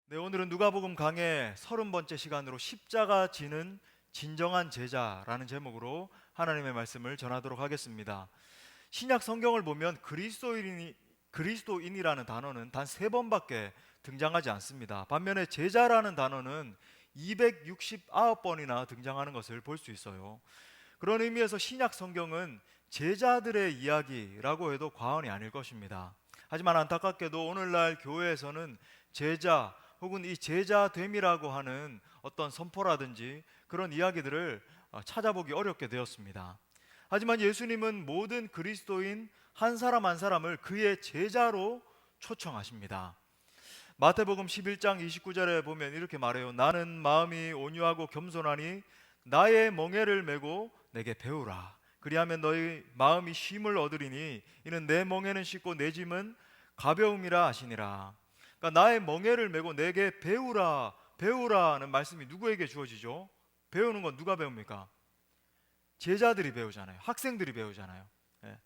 네, 오늘은 누가복음 강의 30번째 시간으로 십자가 지는 진정한 제자라는 제목으로 하나님의 말씀을 전하도록 하겠습니다. 신약 성경을 보면 그리스도인이라는 단어는 단 3번밖에 등장하지 않습니다. 반면에 제자라는 단어는 269번이나 등장하는 것을 볼 수 있어요. 그런 의미에서 신약 성경은 제자들의 이야기라고 해도 과언이 아닐 것입니다. 하지만 안타깝게도 오늘날 교회에서는 제자 혹은 이 제자됨이라고 하는 어떤 선포라든지 그런 이야기들을 찾아보기 어렵게 되었습니다. 하지만 예수님은 모든 그리스도인 한 사람 한 사람을 그의 제자로 초청하십니다. 마태복음 11장 29절에 보면 이렇게 말해요. 나는 마음이 온유하고 겸손하니 나의 멍에를 메고 내게 배우라. 그리하면 너희 마음이 쉼을 얻으리니 이는 내 멍에는 쉽고 내 짐은 가벼움이라 하시니라. 그러니까 나의 멍에를 메고 내게 배우라. 배우라는 말씀이 누구에게 주어지죠? 배우는 건 누가 배웁니까? 제자들이 배우잖아요. 학생들이 배우잖아요. 예.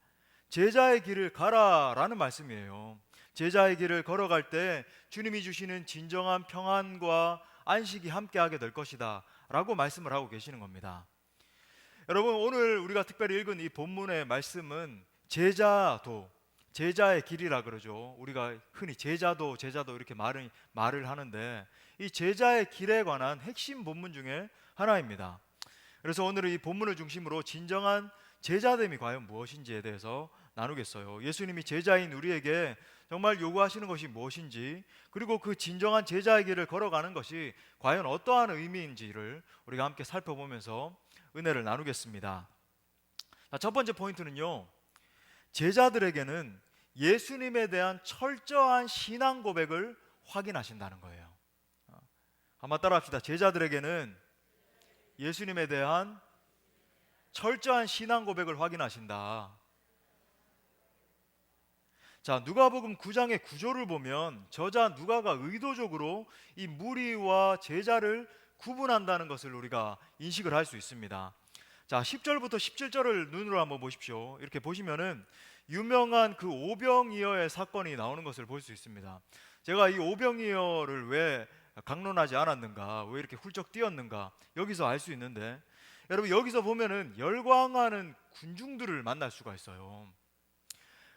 제자의 길을 가라라는 말씀이에요. 제자의 길을 걸어갈 때 주님이 주시는 진정한 평안과 안식이 함께하게 될 것이다 라고 말씀을 하고 계시는 겁니다. 여러분, 오늘 우리가 특별히 읽은 이 본문의 말씀은 제자의 길이라 그러죠. 우리가 흔히 제자도 이렇게 말을 하는데 이 제자의 길에 관한 핵심 본문 중에 하나입니다. 그래서 오늘은 이 본문을 중심으로 진정한 제자됨이 과연 무엇인지에 대해서 나누겠어요. 예수님이 제자인 우리에게 정말 요구하시는 것이 무엇인지, 그리고 그 진정한 제자의 길을 걸어가는 것이 과연 어떠한 의미인지를 우리가 함께 살펴보면서 은혜를 나누겠습니다. 첫 번째 포인트는요, 제자들에게는 예수님에 대한 철저한 신앙 고백을 확인하신다는 거예요. 한번 따라합시다. 제자들에게는 예수님에 대한 철저한 신앙 고백을 확인하신다. 자, 누가복음 9장의 구조를 보면 저자 누가가 의도적으로 이 무리와 제자를 구분한다는 것을 우리가 인식을 할 수 있습니다. 자, 10절부터 17절을 눈으로 한번 보십시오. 이렇게 보시면은 유명한 그 오병이어의 사건이 나오는 것을 볼 수 있습니다. 제가 이 오병이어를 왜 강론하지 않았는가, 왜 이렇게 훌쩍 뛰었는가, 여기서 알 수 있는데, 여러분 여기서 보면은 열광하는 군중들을 만날 수가 있어요.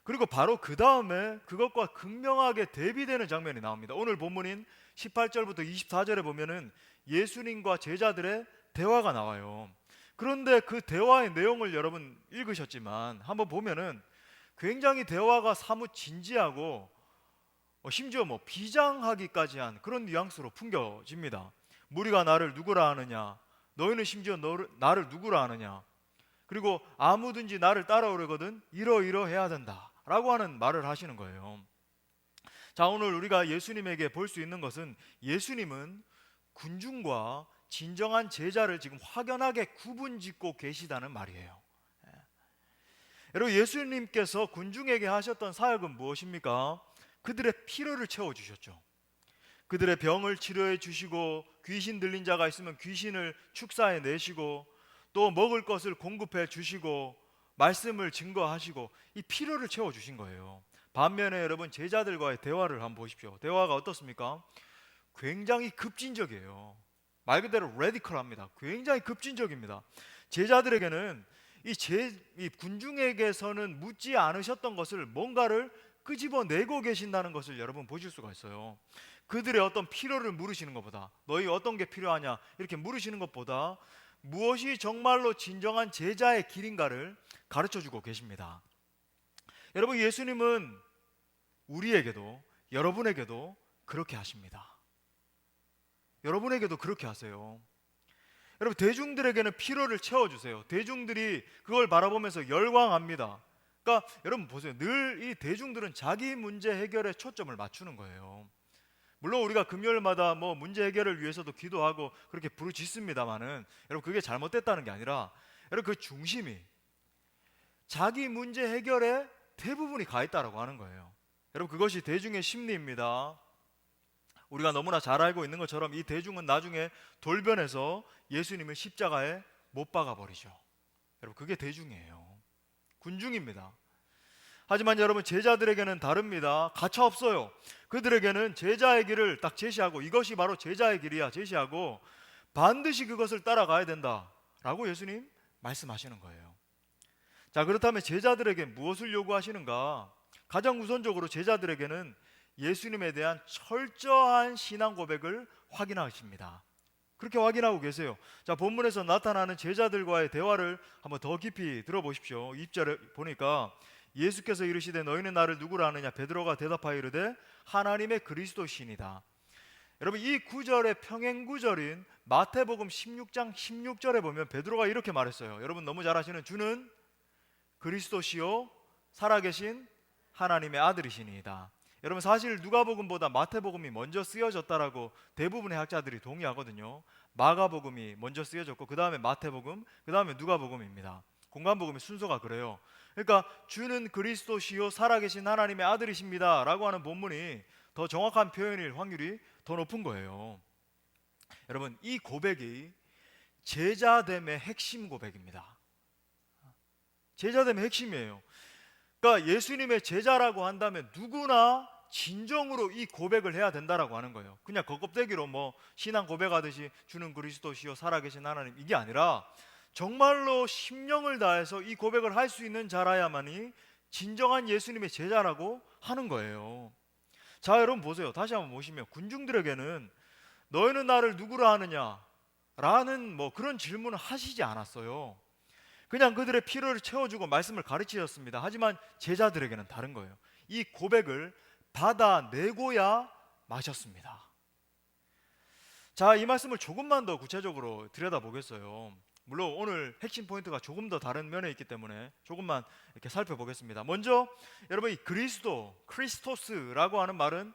그리고 바로 그 다음에 그것과 극명하게 대비되는 장면이 나옵니다. 오늘 본문인 18절부터 24절에 보면은 예수님과 제자들의 대화가 나와요. 그런데 그 대화의 내용을 여러분 읽으셨지만 한번 보면은 굉장히 대화가 사뭇 진지하고 심지어 비장하기까지 한 그런 뉘앙스로 풍겨집니다. 무리가 나를 누구라 하느냐, 너희는 심지어 나를 누구라 하느냐, 그리고 아무든지 나를 따라오려거든 이러이러해야 된다 라고 하는 말을 하시는 거예요. 자, 오늘 우리가 예수님에게 볼 수 있는 것은 예수님은 군중과 진정한 제자를 지금 확연하게 구분짓고 계시다는 말이에요. 여러분, 예수님께서 군중에게 하셨던 사역은 무엇입니까? 그들의 필요를 채워주셨죠. 그들의 병을 치료해 주시고, 귀신 들린 자가 있으면 귀신을 축사해 내시고, 또 먹을 것을 공급해 주시고, 말씀을 증거하시고, 이 필요를 채워주신 거예요. 반면에 여러분, 제자들과의 대화를 한번 보십시오. 대화가 어떻습니까? 굉장히 급진적이에요. 말 그대로 레디컬합니다. 굉장히 급진적입니다. 제자들에게는 이 군중에게서는 묻지 않으셨던 것을 뭔가를 끄집어내고 계신다는 것을 여러분 보실 수가 있어요. 그들의 어떤 필요를 물으시는 것보다, 너희 어떤 게 필요하냐 이렇게 물으시는 것보다 무엇이 정말로 진정한 제자의 길인가를 가르쳐주고 계십니다. 여러분, 예수님은 우리에게도, 여러분에게도 그렇게 하십니다. 여러분에게도 그렇게 하세요. 여러분, 대중들에게는 필요를 채워주세요. 대중들이 그걸 바라보면서 열광합니다. 그러니까 여러분 보세요. 늘 이 대중들은 자기 문제 해결에 초점을 맞추는 거예요. 물론 우리가 금요일마다 문제 해결을 위해서도 기도하고 그렇게 부르짖습니다만은, 여러분 그게 잘못됐다는 게 아니라, 여러분 그 중심이 자기 문제 해결에 대부분이 가 있다라고 하는 거예요. 여러분, 그것이 대중의 심리입니다. 우리가 너무나 잘 알고 있는 것처럼 이 대중은 나중에 돌변해서 예수님을 십자가에 못 박아 버리죠. 여러분, 그게 대중이에요. 군중입니다. 하지만 여러분, 제자들에게는 다릅니다. 가차 없어요. 그들에게는 제자의 길을 딱 제시하고, 이것이 바로 제자의 길이야 제시하고, 반드시 그것을 따라가야 된다라고 예수님 말씀하시는 거예요. 자, 그렇다면 제자들에게 무엇을 요구하시는가? 가장 우선적으로 제자들에게는 예수님에 대한 철저한 신앙 고백을 확인하십니다. 그렇게 확인하고 계세요. 자, 본문에서 나타나는 제자들과의 대화를 한번 더 깊이 들어보십시오. 2절에 보니까 예수께서 이르시되 너희는 나를 누구라 하느냐? 베드로가 대답하여 이르되 하나님의 그리스도시니라. 여러분, 이 구절의 평행 구절인 마태복음 16장 16절에 보면 베드로가 이렇게 말했어요. 여러분 너무 잘 아시는 주는 그리스도시요 살아계신 하나님의 아들이시니이다. 여러분, 사실 누가복음보다 마태복음이 먼저 쓰여졌다라고 대부분의 학자들이 동의하거든요. 마가복음이 먼저 쓰여졌고 그 다음에 마태복음, 그 다음에 누가복음입니다. 공관복음의 순서가 그래요. 그러니까 주는 그리스도시요 살아계신 하나님의 아들이십니다 라고 하는 본문이 더 정확한 표현일 확률이 더 높은 거예요. 여러분, 이 고백이 제자됨의 핵심 고백입니다. 제자됨의 핵심이에요. 그러니까 예수님의 제자라고 한다면 누구나 진정으로 이 고백을 해야 된다라고 하는 거예요. 그냥 겉껍데기로 뭐 신앙 고백하듯이 주는 그리스도시요 살아계신 하나님, 이게 아니라 정말로 심령을 다해서 이 고백을 할 수 있는 자라야만이 진정한 예수님의 제자라고 하는 거예요. 자, 여러분 보세요. 다시 한번 보시면 군중들에게는 너희는 나를 누구라 하느냐 라는 뭐 그런 질문을 하시지 않았어요. 그냥 그들의 필요를 채워주고 말씀을 가르치셨습니다. 하지만 제자들에게는 다른 거예요. 이 고백을 받아내고야 마셨습니다. 자, 이 말씀을 조금만 더 구체적으로 들여다보겠어요. 물론 오늘 핵심 포인트가 조금 더 다른 면에 있기 때문에 조금만 이렇게 살펴보겠습니다. 먼저 여러분, 이 그리스도, 크리스토스라고 하는 말은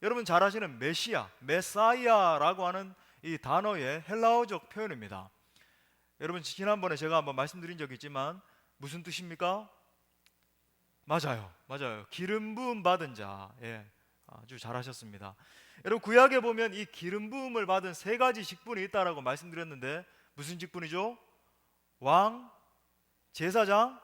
여러분 잘 아시는 메시아, 메사이아라고 하는 이 단어의 헬라어적 표현입니다. 여러분, 지난번에 제가 한번 말씀드린 적이 있지만 무슨 뜻입니까? 맞아요. 기름 부음 받은 자. 예, 아주 잘하셨습니다. 여러분, 구약에 보면 이 기름 부음을 받은 세 가지 직분이 있다라고 말씀드렸는데 무슨 직분이죠? 왕, 제사장,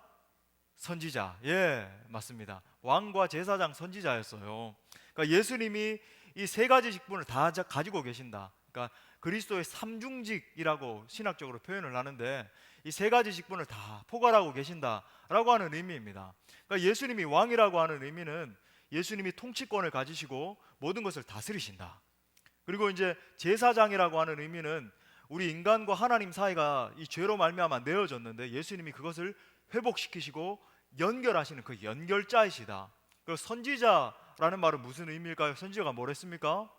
선지자. 예, 맞습니다. 왕과 제사장, 선지자였어요. 그러니까 예수님이 이 세 가지 직분을 다 가지고 계신다. 그러니까 그리스도의 삼중직이라고 신학적으로 표현을 하는데 이 세 가지 직분을 다 포괄하고 계신다라고 하는 의미입니다. 그러니까 예수님이 왕이라고 하는 의미는 예수님이 통치권을 가지시고 모든 것을 다스리신다. 그리고 이제 제사장이라고 하는 의미는 우리 인간과 하나님 사이가 이 죄로 말미암아 내어졌는데 예수님이 그것을 회복시키시고 연결하시는 그 연결자이시다. 그리고 선지자라는 말은 무슨 의미일까요? 선지자가 뭐랬습니까?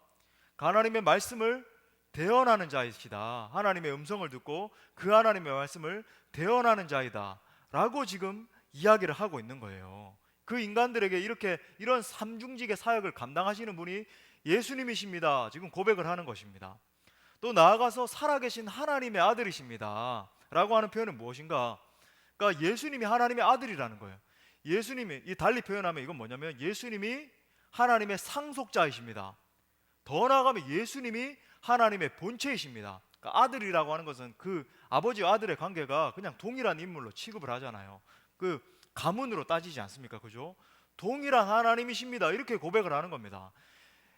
하나님의 말씀을 대언하는 자이시다. 하나님의 음성을 듣고 그 하나님의 말씀을 대언하는 자이다 라고 지금 이야기를 하고 있는 거예요. 그 인간들에게 이런 삼중직의 사역을 감당하시는 분이 예수님이십니다. 지금 고백을 하는 것입니다. 또 나아가서 살아계신 하나님의 아들이십니다 라고 하는 표현은 무엇인가? 그러니까 예수님이 하나님의 아들이라는 거예요. 예수님이, 이 달리 표현하면 이건 뭐냐면 예수님이 하나님의 상속자이십니다. 더 나아가면 예수님이 하나님의 본체이십니다. 그러니까 아들이라고 하는 것은 그 아버지와 아들의 관계가 그냥 동일한 인물로 취급을 하잖아요. 그 가문으로 따지지 않습니까? 그죠? 동일한 하나님이십니다. 이렇게 고백을 하는 겁니다.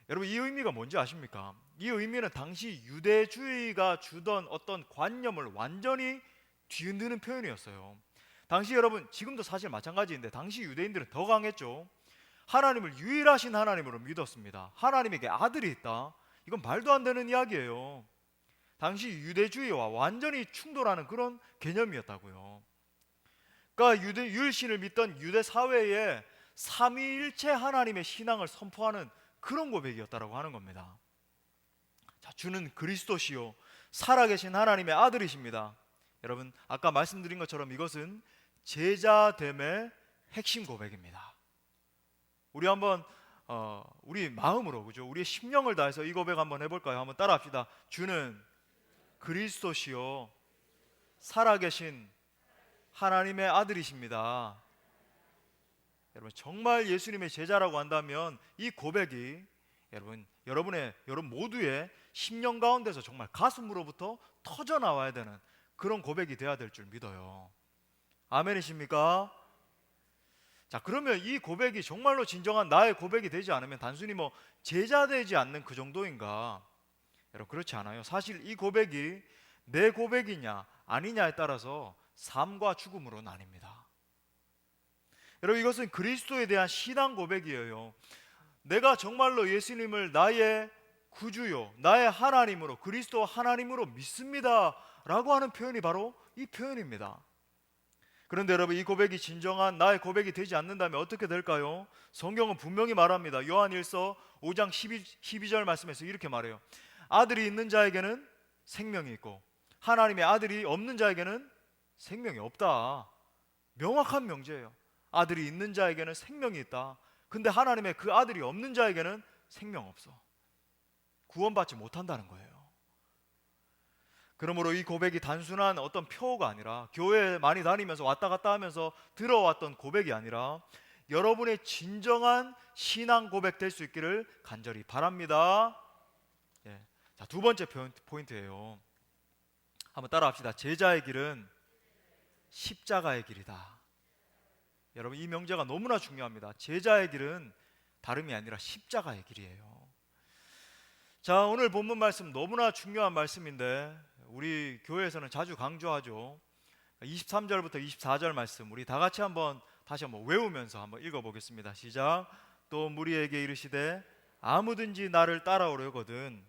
여러분, 이 의미가 뭔지 아십니까? 이 의미는 당시 유대주의가 주던 어떤 관념을 완전히 뒤흔드는 표현이었어요. 당시 여러분, 지금도 사실 마찬가지인데 당시 유대인들은 더 강했죠. 하나님을 유일하신 하나님으로 믿었습니다. 하나님에게 아들이 있다. 이건 말도 안 되는 이야기예요. 당시 유대주의와 완전히 충돌하는 그런 개념이었다고요. 그러니까 유일신을 믿던 유대 사회에 삼위일체 하나님의 신앙을 선포하는 그런 고백이었다라고 하는 겁니다. 자, 주는 그리스도시요 살아계신 하나님의 아들이십니다. 여러분, 아까 말씀드린 것처럼 이것은 제자됨의 핵심 고백입니다. 우리 한번 우리 마음으로, 그죠? 우리의 심령을 다해서 이 고백 한번 해볼까요? 한번 따라합시다. 주는 그리스도시요 살아계신 하나님의 아들이십니다. 여러분, 정말 예수님의 제자라고 한다면 이 고백이 여러분 모두의 심령 가운데서 정말 가슴으로부터 터져 나와야 되는 그런 고백이 되어야 될 줄 믿어요. 아멘이십니까? 자, 그러면 이 고백이 정말로 진정한 나의 고백이 되지 않으면 단순히 뭐 제자 되지 않는 그 정도인가? 여러분, 그렇지 않아요. 사실 이 고백이 내 고백이냐 아니냐에 따라서 삶과 죽음으로 나뉩니다. 여러분, 이것은 그리스도에 대한 신앙 고백이에요. 내가 정말로 예수님을 나의 구주요, 나의 하나님으로, 그리스도 하나님으로 믿습니다 라고 하는 표현이 바로 이 표현입니다. 그런데 여러분, 이 고백이 진정한 나의 고백이 되지 않는다면 어떻게 될까요? 성경은 분명히 말합니다. 요한일서 5장 12절 말씀에서 이렇게 말해요. 아들이 있는 자에게는 생명이 있고 하나님의 아들이 없는 자에게는 생명이 없다. 명확한 명제예요. 아들이 있는 자에게는 생명이 있다. 근데 하나님의 그 아들이 없는 자에게는 생명 없어. 구원받지 못한다는 거예요. 그러므로 이 고백이 단순한 어떤 표가 아니라, 교회에 많이 다니면서 왔다 갔다 하면서 들어왔던 고백이 아니라 여러분의 진정한 신앙 고백 될 수 있기를 간절히 바랍니다. 예. 자, 두 번째 포인트예요. 한번 따라합시다. 제자의 길은 십자가의 길이다. 여러분, 이 명제가 너무나 중요합니다. 제자의 길은 다름이 아니라 십자가의 길이에요. 자, 오늘 본문 말씀 너무나 중요한 말씀인데 우리 교회에서는 자주 강조하죠. 23절부터 24절 말씀 우리 다 같이 다시 한번 외우면서 한번 읽어보겠습니다. 시작. 또 무리에게 이르시되 아무든지 나를 따라오려거든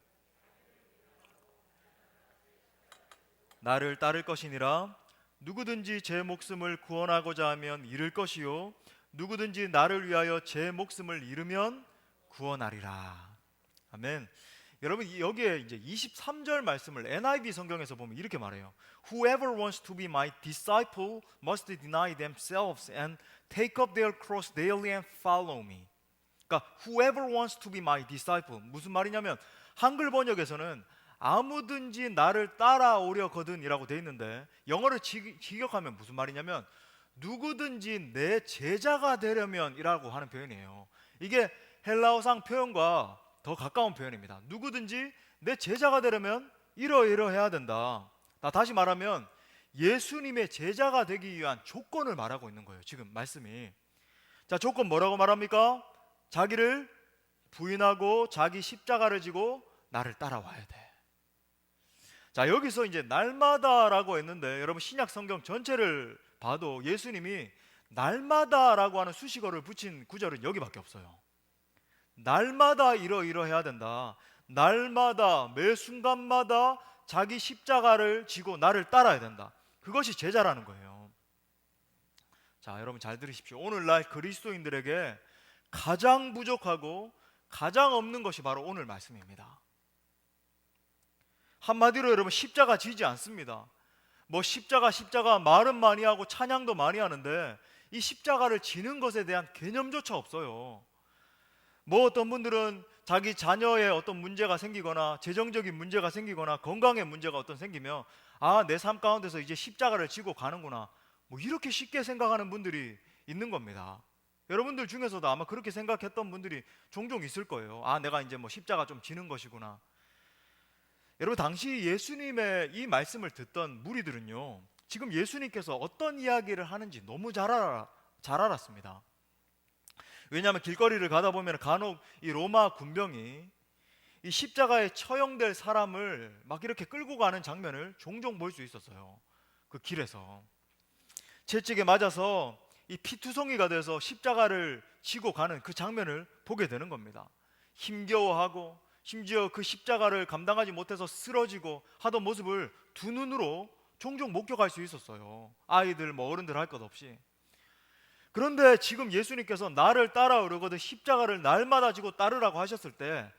나를 따를 것이니라. 누구든지 제 목숨을 구원하고자 하면 잃을 것이요 누구든지 나를 위하여 제 목숨을 잃으면 구원하리라. 아멘. 여러분, 여기에 이제 23절 말씀을 NIV 성경에서 보면 이렇게 말해요. Whoever wants to be my disciple must deny themselves and take up their cross daily and follow me. 그러니까 whoever wants to be my disciple, 무슨 말이냐면 한글 번역에서는 아무든지 나를 따라오려거든 이라고 돼 있는데 영어를 직역하면 무슨 말이냐면 누구든지 내 제자가 되려면 이라고 하는 표현이에요. 이게 헬라어상 표현과 더 가까운 표현입니다. 누구든지 내 제자가 되려면 이러이러해야 된다. 다시 말하면 예수님의 제자가 되기 위한 조건을 말하고 있는 거예요. 지금 말씀이. 자, 조건 뭐라고 말합니까? 자기를 부인하고 자기 십자가를 지고 나를 따라와야 돼. 자, 여기서 이제 날마다라고 했는데 여러분, 신약 성경 전체를 봐도 예수님이 날마다라고 하는 수식어를 붙인 구절은 여기밖에 없어요. 날마다 이러이러해야 된다. 날마다 매 순간마다 자기 십자가를 지고 나를 따라야 된다. 그것이 제자라는 거예요. 자, 여러분 잘 들으십시오. 오늘날 그리스도인들에게 가장 부족하고 가장 없는 것이 바로 오늘 말씀입니다. 한마디로 여러분, 십자가 지지 않습니다. 뭐 십자가 말은 많이 하고 찬양도 많이 하는데 이 십자가를 지는 것에 대한 개념조차 없어요. 뭐 어떤 분들은 자기 자녀의 어떤 문제가 생기거나 재정적인 문제가 생기거나 건강의 문제가 생기면 내 삶 가운데서 이제 십자가를 지고 가는구나, 뭐 이렇게 쉽게 생각하는 분들이 있는 겁니다. 여러분들 중에서도 아마 그렇게 생각했던 분들이 종종 있을 거예요. 내가 이제 뭐 십자가 좀 지는 것이구나. 여러분, 당시 예수님의 이 말씀을 듣던 무리들은요, 지금 예수님께서 어떤 이야기를 하는지 너무 잘 알았습니다. 왜냐하면 길거리를 가다 보면 간혹 이 로마 군병이 이 십자가에 처형될 사람을 막 이렇게 끌고 가는 장면을 종종 볼 수 있었어요. 그 길에서 채찍에 맞아서 이 피투성이가 돼서 십자가를 지고 가는 그 장면을 보게 되는 겁니다. 힘겨워하고 심지어 그 십자가를 감당하지 못해서 쓰러지고 하던 모습을 두 눈으로 종종 목격할 수 있었어요. 아이들 뭐 어른들 할 것 없이. 그런데 지금 예수님께서 나를 따라오려거든 십자가를 날마다 지고 따르라고 하셨을 때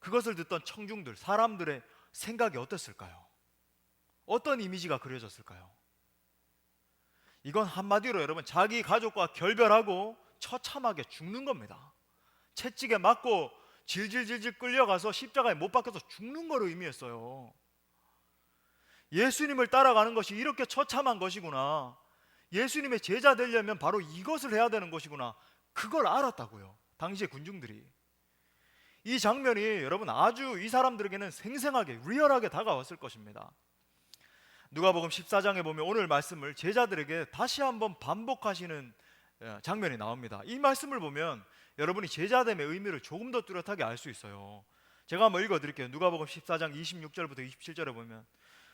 그것을 듣던 청중들, 사람들의 생각이 어땠을까요? 어떤 이미지가 그려졌을까요? 이건 한마디로 여러분, 자기 가족과 결별하고 처참하게 죽는 겁니다. 채찍에 맞고 질질질질 끌려가서 십자가에 못 박혀서 죽는 거로 의미했어요. 예수님을 따라가는 것이 이렇게 처참한 것이구나, 예수님의 제자 되려면 바로 이것을 해야 되는 것이구나, 그걸 알았다고요, 당시의 군중들이. 이 장면이 여러분 아주 이 사람들에게는 생생하게 리얼하게 다가왔을 것입니다. 누가복음 14장에 보면 오늘 말씀을 제자들에게 다시 한번 반복하시는 장면이 나옵니다. 이 말씀을 보면 여러분이 제자됨의 의미를 조금 더 뚜렷하게 알 수 있어요. 제가 한번 읽어드릴게요. 누가복음 14장 26절부터 27절에 보면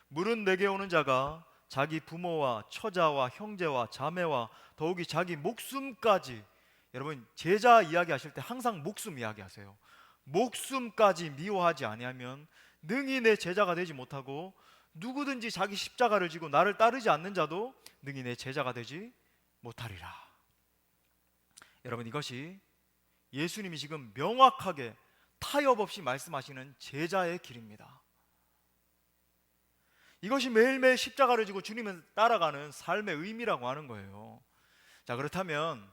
물은 내게 오는 자가 자기 부모와 처자와 형제와 자매와 더욱이 자기 목숨까지, 여러분 제자 이야기하실 때 항상 목숨 이야기하세요. 목숨까지 미워하지 아니하면 능히 내 제자가 되지 못하고 누구든지 자기 십자가를 지고 나를 따르지 않는 자도 능히 내 제자가 되지 못하리라. 여러분 이것이 예수님이 지금 명확하게 타협 없이 말씀하시는 제자의 길입니다. 이것이 매일매일 십자가를 지고 주님을 따라가는 삶의 의미라고 하는 거예요. 자, 그렇다면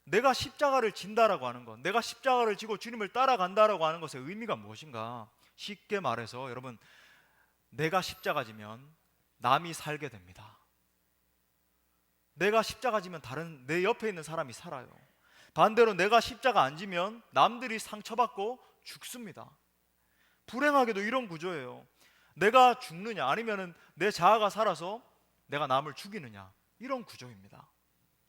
내가 십자가를 진다라고 하는 것, 내가 십자가를 지고 주님을 따라간다라고 하는 것의 의미가 무엇인가? 쉽게 말해서 여러분, 내가 십자가 지면 남이 살게 됩니다. 내가 십자가 지면 다른 내 옆에 있는 사람이 살아요. 반대로 내가 십자가 안 지면 남들이 상처받고 죽습니다. 불행하게도 이런 구조예요. 내가 죽느냐 아니면 내 자아가 살아서 내가 남을 죽이느냐, 이런 구조입니다.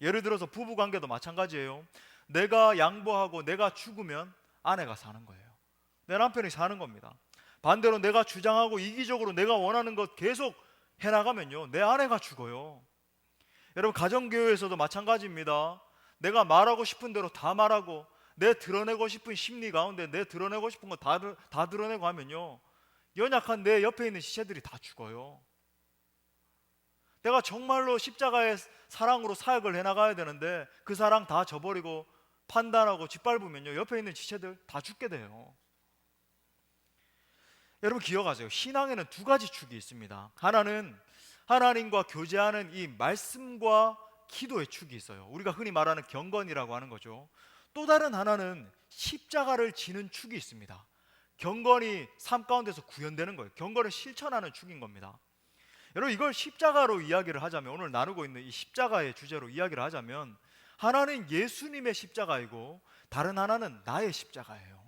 예를 들어서 부부관계도 마찬가지예요. 내가 양보하고 내가 죽으면 아내가 사는 거예요. 내 남편이 사는 겁니다. 반대로 내가 주장하고 이기적으로 내가 원하는 것 계속 해나가면요, 내 아내가 죽어요. 여러분 가정교회에서도 마찬가지입니다. 내가 말하고 싶은 대로 다 말하고 내 드러내고 싶은 심리 가운데 내 드러내고 싶은 거 다 드러내고 하면요, 연약한 내 옆에 있는 지체들이 다 죽어요. 내가 정말로 십자가의 사랑으로 사역을 해나가야 되는데 그 사랑 다 저버리고 판단하고 짓밟으면요, 옆에 있는 지체들 다 죽게 돼요. 여러분 기억하세요. 신앙에는 두 가지 축이 있습니다. 하나는 하나님과 교제하는 이 말씀과 기도의 축이 있어요. 우리가 흔히 말하는 경건이라고 하는 거죠. 또 다른 하나는 십자가를 지는 축이 있습니다. 경건이 삶 가운데서 구현되는 거예요. 경건을 실천하는 축인 겁니다. 여러분 이걸 십자가로 이야기를 하자면, 오늘 나누고 있는 이 십자가의 주제로 이야기를 하자면, 하나는 예수님의 십자가이고 다른 하나는 나의 십자가예요.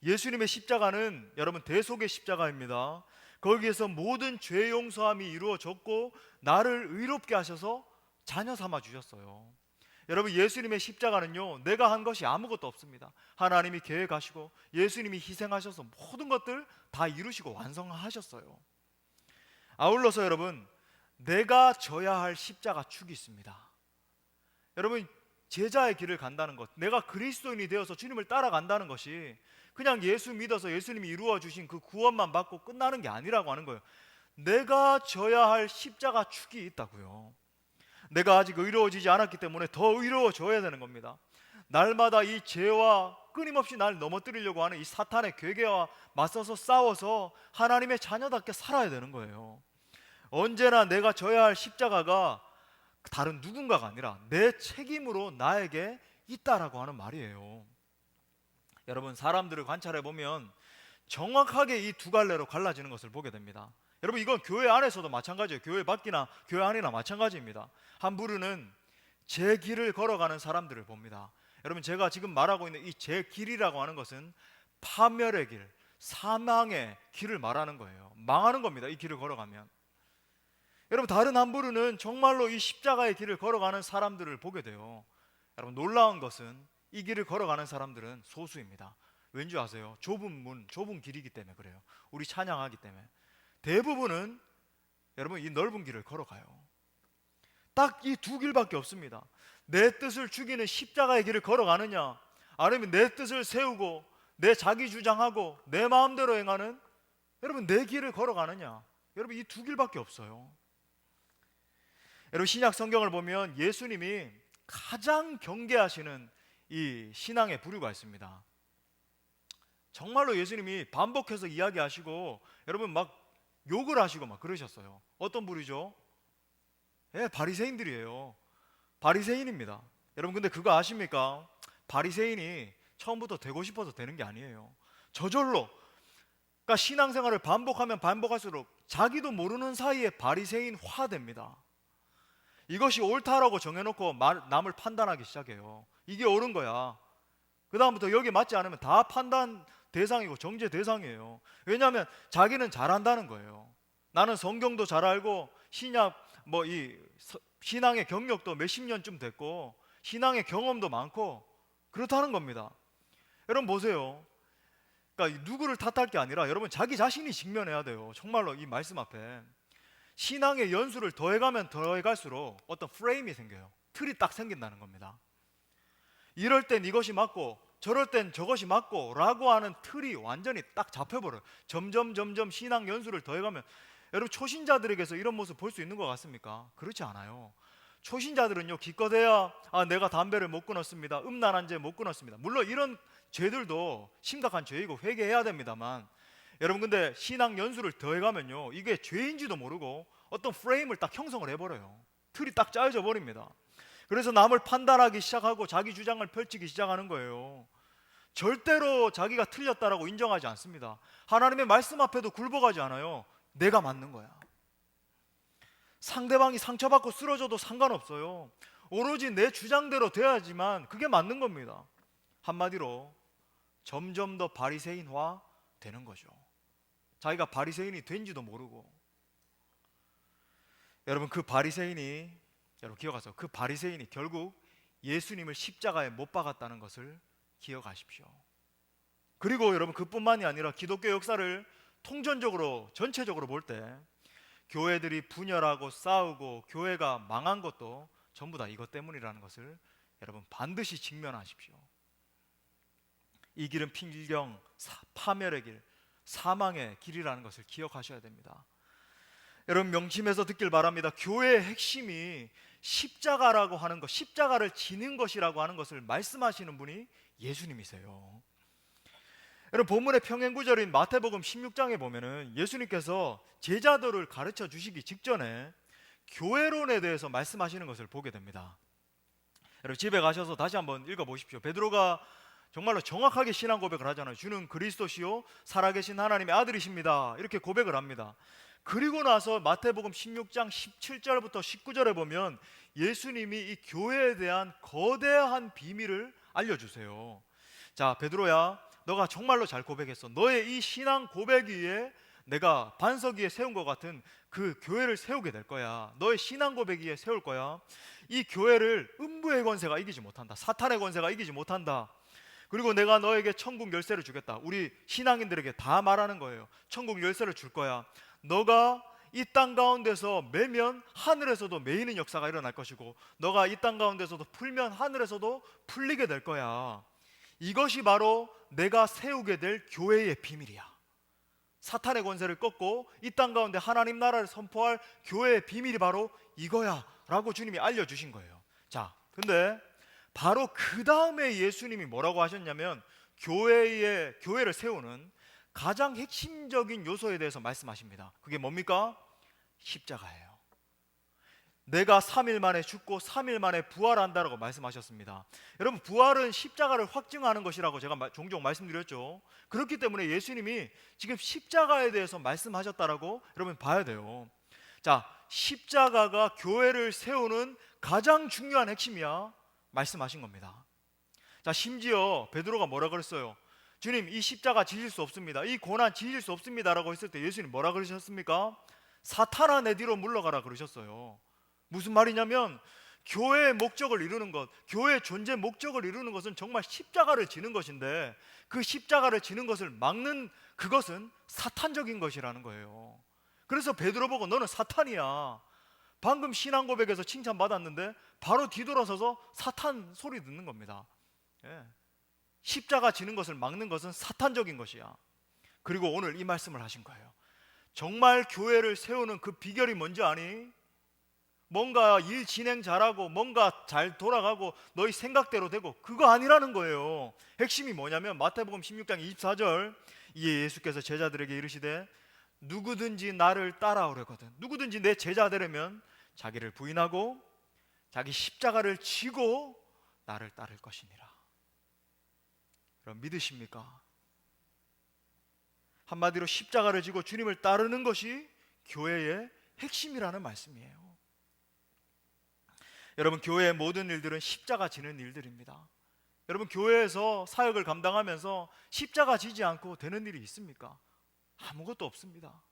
예수님의 십자가는 여러분 대속의 십자가입니다. 거기에서 모든 죄 용서함이 이루어졌고 나를 의롭게 하셔서 자녀 삼아 주셨어요. 여러분 예수님의 십자가는요, 내가 한 것이 아무것도 없습니다. 하나님이 계획하시고 예수님이 희생하셔서 모든 것들 다 이루시고 완성하셨어요. 아울러서 여러분, 내가 져야 할 십자가 축이 있습니다. 여러분 제자의 길을 간다는 것, 내가 그리스도인이 되어서 주님을 따라간다는 것이 그냥 예수 믿어서 예수님이 이루어 주신 그 구원만 받고 끝나는 게 아니라고 하는 거예요. 내가 져야 할 십자가 축이 있다고요. 내가 아직 의로워지지 않았기 때문에 더 의로워져야 되는 겁니다. 날마다 이 죄와 끊임없이 날 넘어뜨리려고 하는 이 사탄의 괴계와 맞서서 싸워서 하나님의 자녀답게 살아야 되는 거예요. 언제나 내가 져야 할 십자가가 다른 누군가가 아니라 내 책임으로 나에게 있다라고 하는 말이에요. 여러분 사람들을 관찰해 보면 정확하게 이 두 갈래로 갈라지는 것을 보게 됩니다. 여러분 이건 교회 안에서도 마찬가지예요. 교회 밖이나 교회 안이나 마찬가지입니다. 한 부류는 제 길을 걸어가는 사람들을 봅니다. 여러분 제가 지금 말하고 있는 이 제 길이라고 하는 것은 파멸의 길, 사망의 길을 말하는 거예요. 망하는 겁니다. 이 길을 걸어가면. 여러분 다른 한 부류는 정말로 이 십자가의 길을 걸어가는 사람들을 보게 돼요. 여러분 놀라운 것은 이 길을 걸어가는 사람들은 소수입니다. 왠지 아세요? 좁은 문, 좁은 길이기 때문에 그래요. 우리 찬양하기 때문에. 대부분은 여러분 이 넓은 길을 걸어가요. 딱 이 두 길밖에 없습니다. 내 뜻을 죽이는 십자가의 길을 걸어가느냐, 아니면 내 뜻을 세우고 내 자기 주장하고 내 마음대로 행하는 여러분 내 길을 걸어가느냐, 여러분 이 두 길밖에 없어요. 여러분 신약 성경을 보면 예수님이 가장 경계하시는 이 신앙의 부류가 있습니다. 정말로 예수님이 반복해서 이야기하시고 여러분 막 욕을 하시고 막 그러셨어요. 어떤 부류죠? 예, 바리새인들이에요. 바리새인입니다. 여러분 근데 그거 아십니까? 바리새인이 처음부터 되고 싶어서 되는 게 아니에요. 저절로, 그러니까 신앙생활을 반복하면 반복할수록 자기도 모르는 사이에 바리새인화 됩니다. 이것이 옳다라고 정해놓고 남을 판단하기 시작해요. 이게 옳은 거야. 그 다음부터 여기 맞지 않으면 다 판단 대상이고 정죄 대상이에요. 왜냐하면 자기는 잘한다는 거예요. 나는 성경도 잘 알고 신약 이 신앙의 경력도 몇십 년쯤 됐고 신앙의 경험도 많고 그렇다는 겁니다. 여러분 보세요. 그러니까 누구를 탓할 게 아니라 여러분 자기 자신이 직면해야 돼요. 정말로 이 말씀 앞에 신앙의 연수를 더해가면 더해갈수록 어떤 프레임이 생겨요. 틀이 딱 생긴다는 겁니다. 이럴 땐 이것이 맞고 저럴 땐 저것이 맞고 라고 하는 틀이 완전히 딱 잡혀버려요. 점점 신앙 연수를 더해가면 여러분 초신자들에게서 이런 모습 볼 수 있는 것 같습니까? 그렇지 않아요. 초신자들은요 기껏해야 내가 담배를 못 끊었습니다, 음란한 죄 못 끊었습니다. 물론 이런 죄들도 심각한 죄이고 회개해야 됩니다만 여러분 근데 신앙 연수를 더해가면요 이게 죄인지도 모르고 어떤 프레임을 딱 형성을 해버려요. 틀이 딱 짜여져 버립니다. 그래서 남을 판단하기 시작하고 자기 주장을 펼치기 시작하는 거예요. 절대로 자기가 틀렸다라고 인정하지 않습니다. 하나님의 말씀 앞에도 굴복하지 않아요. 내가 맞는 거야. 상대방이 상처받고 쓰러져도 상관없어요. 오로지 내 주장대로 돼야지만 그게 맞는 겁니다. 한마디로 점점 더 바리새인화 되는 거죠. 자기가 바리새인이 된지도 모르고. 여러분 그 바리새인이 여러분 기억하세요. 그 바리새인이 결국 예수님을 십자가에 못 박았다는 것을 기억하십시오. 그리고 여러분 그뿐만이 아니라 기독교 역사를 통전적으로 전체적으로 볼 때 교회들이 분열하고 싸우고 교회가 망한 것도 전부 다 이것 때문이라는 것을 여러분 반드시 직면하십시오. 이 길은 필경 파멸의 길, 사망의 길이라는 것을 기억하셔야 됩니다. 여러분 명심해서 듣길 바랍니다. 교회의 핵심이 십자가라고 하는 것, 십자가를 지는 것이라고 하는 것을 말씀하시는 분이 예수님이세요. 여러분 본문의 평행구절인 마태복음 16장에 보면은 예수님께서 제자들을 가르쳐 주시기 직전에 교회론에 대해서 말씀하시는 것을 보게 됩니다. 여러분 집에 가셔서 다시 한번 읽어보십시오. 베드로가 정말로 정확하게 신앙 고백을 하잖아요. 주는 그리스도시요 살아계신 하나님의 아들이십니다. 이렇게 고백을 합니다. 그리고 나서 마태복음 16장 17절부터 19절에 보면 예수님이 이 교회에 대한 거대한 비밀을 알려주세요. 자, 베드로야, 너가 정말로 잘 고백했어. 너의 이 신앙 고백 위에 내가 반석 위에 세운 것 같은 그 교회를 세우게 될 거야. 너의 신앙 고백 위에 세울 거야. 이 교회를 음부의 권세가 이기지 못한다. 사탄의 권세가 이기지 못한다. 그리고 내가 너에게 천국 열쇠를 주겠다. 우리 신앙인들에게 다 말하는 거예요. 천국 열쇠를 줄 거야. 너가 이 땅 가운데서 매면 하늘에서도 매이는 역사가 일어날 것이고 너가 이 땅 가운데서도 풀면 하늘에서도 풀리게 될 거야. 이것이 바로 내가 세우게 될 교회의 비밀이야. 사탄의 권세를 꺾고 이 땅 가운데 하나님 나라를 선포할 교회의 비밀이 바로 이거야 라고 주님이 알려주신 거예요. 자, 근데 바로 그 다음에 예수님이 뭐라고 하셨냐면 교회를 세우는 가장 핵심적인 요소에 대해서 말씀하십니다. 그게 뭡니까? 십자가예요. 내가 3일 만에 죽고 3일 만에 부활한다라고 말씀하셨습니다. 여러분 부활은 십자가를 확증하는 것이라고 제가 종종 말씀드렸죠. 그렇기 때문에 예수님이 지금 십자가에 대해서 말씀하셨다라고 여러분 봐야 돼요. 자, 십자가가 교회를 세우는 가장 중요한 핵심이야 말씀하신 겁니다. 자, 심지어 베드로가 뭐라 그랬어요? 주님, 이 십자가 지실 수 없습니다. 이 고난 지실 수 없습니다 라고 했을 때 예수님 뭐라 그러셨습니까? 사탄아 내 뒤로 물러가라 그러셨어요. 무슨 말이냐면 교회의 목적을 이루는 것, 교회의 존재 목적을 이루는 것은 정말 십자가를 지는 것인데 그 십자가를 지는 것을 막는 그것은 사탄적인 것이라는 거예요. 그래서 베드로 보고 너는 사탄이야. 방금 신앙 고백에서 칭찬받았는데 바로 뒤돌아서서 사탄 소리 듣는 겁니다. 예. 십자가 지는 것을 막는 것은 사탄적인 것이야. 그리고 오늘 이 말씀을 하신 거예요. 정말 교회를 세우는 그 비결이 뭔지 아니? 뭔가 일 진행 잘하고 뭔가 잘 돌아가고 너희 생각대로 되고 그거 아니라는 거예요. 핵심이 뭐냐면 마태복음 16장 24절 이에 예수께서 제자들에게 이르시되 누구든지 나를 따라오려거든 누구든지 내 제자 되려면 자기를 부인하고 자기 십자가를 지고 나를 따를 것이니라. 그럼 믿으십니까? 한마디로 십자가를 지고 주님을 따르는 것이 교회의 핵심이라는 말씀이에요. 여러분 교회의 모든 일들은 십자가 지는 일들입니다. 여러분 교회에서 사역을 감당하면서 십자가 지지 않고 되는 일이 있습니까? 아무것도 없습니다.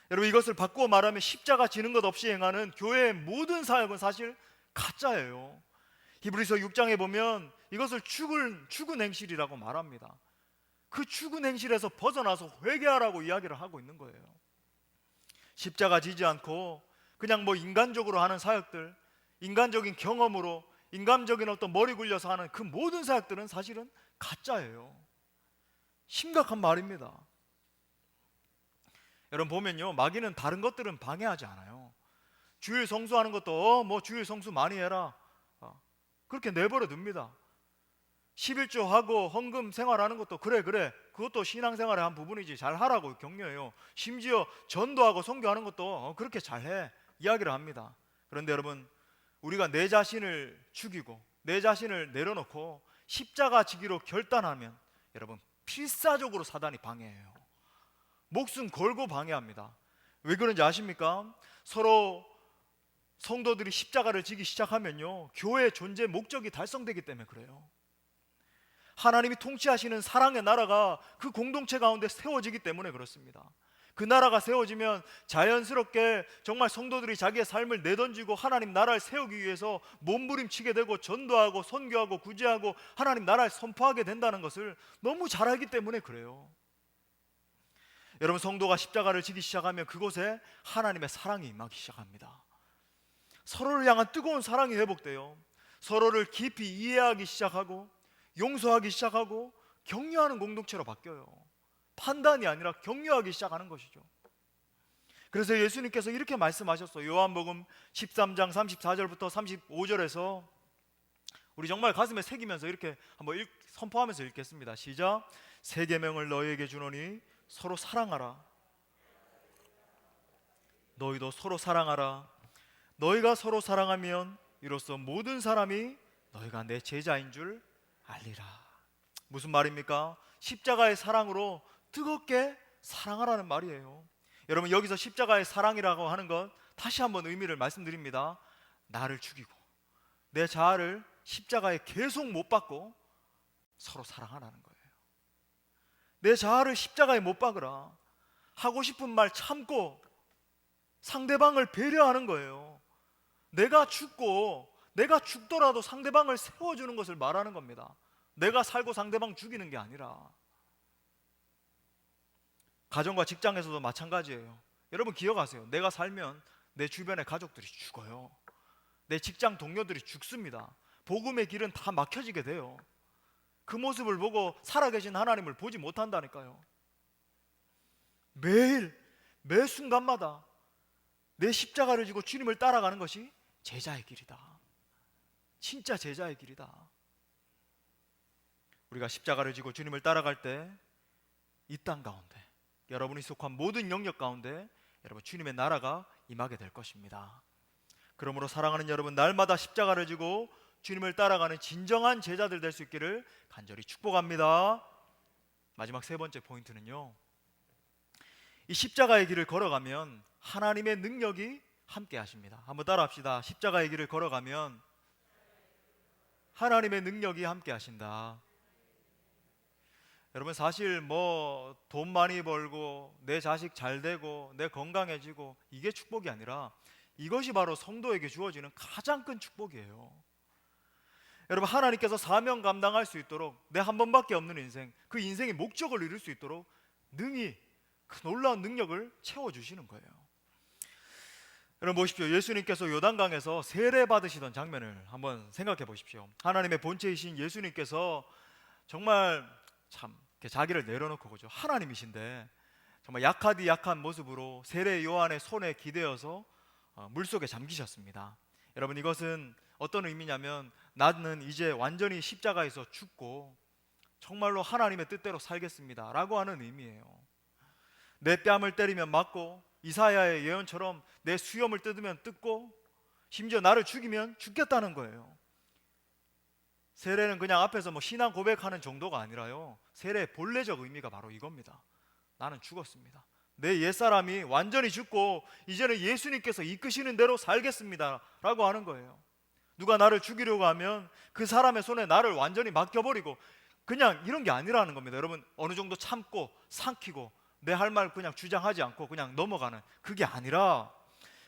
여러분 이것을 바꾸어 말하면 십자가 지는 것 없이 행하는 교회의 모든 사역은 사실 가짜예요. 히브리서 6장에 보면 이것을 죽은 행실이라고 말합니다. 그 죽은 행실에서 벗어나서 회개하라고 이야기를 하고 있는 거예요. 십자가 지지 않고 그냥 뭐 인간적으로 하는 사역들, 인간적인 경험으로 인간적인 어떤 머리 굴려서 하는 그 모든 사역들은 사실은 가짜예요. 심각한 말입니다. 여러분 보면요, 마귀는 다른 것들은 방해하지 않아요. 주일 성수하는 것도 뭐 주일 성수 많이 해라, 그렇게 내버려 둡니다. 11조 하고 헌금 생활하는 것도 그래 그것도 신앙생활의 한 부분이지, 잘 하라고 격려해요. 심지어 전도하고 선교하는 것도 그렇게 잘해 이야기를 합니다. 그런데 여러분, 우리가 내 자신을 죽이고 내 자신을 내려놓고 십자가 지기로 결단하면 여러분 필사적으로 사단이 방해해요. 목숨 걸고 방해합니다. 왜 그런지 아십니까? 서로 성도들이 십자가를 지기 시작하면요, 교회의 존재 목적이 달성되기 때문에 그래요. 하나님이 통치하시는 사랑의 나라가 그 공동체 가운데 세워지기 때문에 그렇습니다. 그 나라가 세워지면 자연스럽게 정말 성도들이 자기의 삶을 내던지고 하나님 나라를 세우기 위해서 몸부림치게 되고 전도하고 선교하고 구제하고 하나님 나라를 선포하게 된다는 것을 너무 잘 알기 때문에 그래요. 여러분, 성도가 십자가를 지기 시작하면 그곳에 하나님의 사랑이 임하기 시작합니다. 서로를 향한 뜨거운 사랑이 회복돼요. 서로를 깊이 이해하기 시작하고 용서하기 시작하고 격려하는 공동체로 바뀌어요. 판단이 아니라 격려하기 시작하는 것이죠. 그래서 예수님께서 이렇게 말씀하셨어요. 요한복음 13장 34절부터 35절에서 우리 정말 가슴에 새기면서 이렇게 한번 선포하면서 읽겠습니다. 시작. 새 계명을 너희에게 주노니 서로 사랑하라. 너희도 서로 사랑하라. 너희가 서로 사랑하면 이로써 모든 사람이 너희가 내 제자인 줄 알리라. 무슨 말입니까? 십자가의 사랑으로 뜨겁게 사랑하라는 말이에요. 여러분, 여기서 십자가의 사랑이라고 하는 것 다시 한번 의미를 말씀드립니다. 나를 죽이고 내 자아를 십자가에 계속 못 박고 서로 사랑하라는 거예요. 내 자아를 십자가에 못 박으라. 하고 싶은 말 참고 상대방을 배려하는 거예요. 내가 죽더라도 상대방을 세워주는 것을 말하는 겁니다. 내가 살고 상대방 죽이는 게 아니라. 가정과 직장에서도 마찬가지예요. 여러분 기억하세요. 내가 살면 내 주변의 가족들이 죽어요. 내 직장 동료들이 죽습니다. 복음의 길은 다 막혀지게 돼요. 그 모습을 보고 살아계신 하나님을 보지 못한다니까요. 매일 매 순간마다 내 십자가를 지고 주님을 따라가는 것이 제자의 길이다. 진짜 제자의 길이다. 우리가 십자가를 지고 주님을 따라갈 때 이 땅 가운데, 여러분이 속한 모든 영역 가운데 여러분 주님의 나라가 임하게 될 것입니다. 그러므로 사랑하는 여러분, 날마다 십자가를 지고 주님을 따라가는 진정한 제자들 될 수 있기를 간절히 축복합니다. 마지막 세 번째 포인트는요, 이 십자가의 길을 걸어가면 하나님의 능력이 함께 하십니다. 한번 따라 합시다. 십자가의 길을 걸어가면 하나님의 능력이 함께 하신다. 여러분, 사실 뭐 돈 많이 벌고 내 자식 잘 되고 내 건강해지고 이게 축복이 아니라 이것이 바로 성도에게 주어지는 가장 큰 축복이에요. 여러분, 하나님께서 사명 감당할 수 있도록 내 한 번밖에 없는 인생, 그 인생의 목적을 이룰 수 있도록 능히 그 놀라운 능력을 채워주시는 거예요. 여러분 보십시오. 예수님께서 요단강에서 세례 받으시던 장면을 한번 생각해 보십시오. 하나님의 본체이신 예수님께서 정말 참 자기를 내려놓고, 그죠, 하나님이신데 정말 약하디 약한 모습으로 세례 요한의 손에 기대어서 물속에 잠기셨습니다. 여러분, 이것은 어떤 의미냐면 나는 이제 완전히 십자가에서 죽고 정말로 하나님의 뜻대로 살겠습니다 라고 하는 의미예요. 내 뺨을 때리면 맞고 이사야의 예언처럼 내 수염을 뜯으면 뜯고 심지어 나를 죽이면 죽겠다는 거예요. 세례는 그냥 앞에서 뭐 신앙 고백하는 정도가 아니라요, 세례의 본래적 의미가 바로 이겁니다. 나는 죽었습니다. 내 옛사람이 완전히 죽고 이제는 예수님께서 이끄시는 대로 살겠습니다 라고 하는 거예요. 누가 나를 죽이려고 하면 그 사람의 손에 나를 완전히 맡겨버리고 그냥 이런 게 아니라는 겁니다. 여러분, 어느 정도 참고 삼키고 내 할 말 그냥 주장하지 않고 그냥 넘어가는, 그게 아니라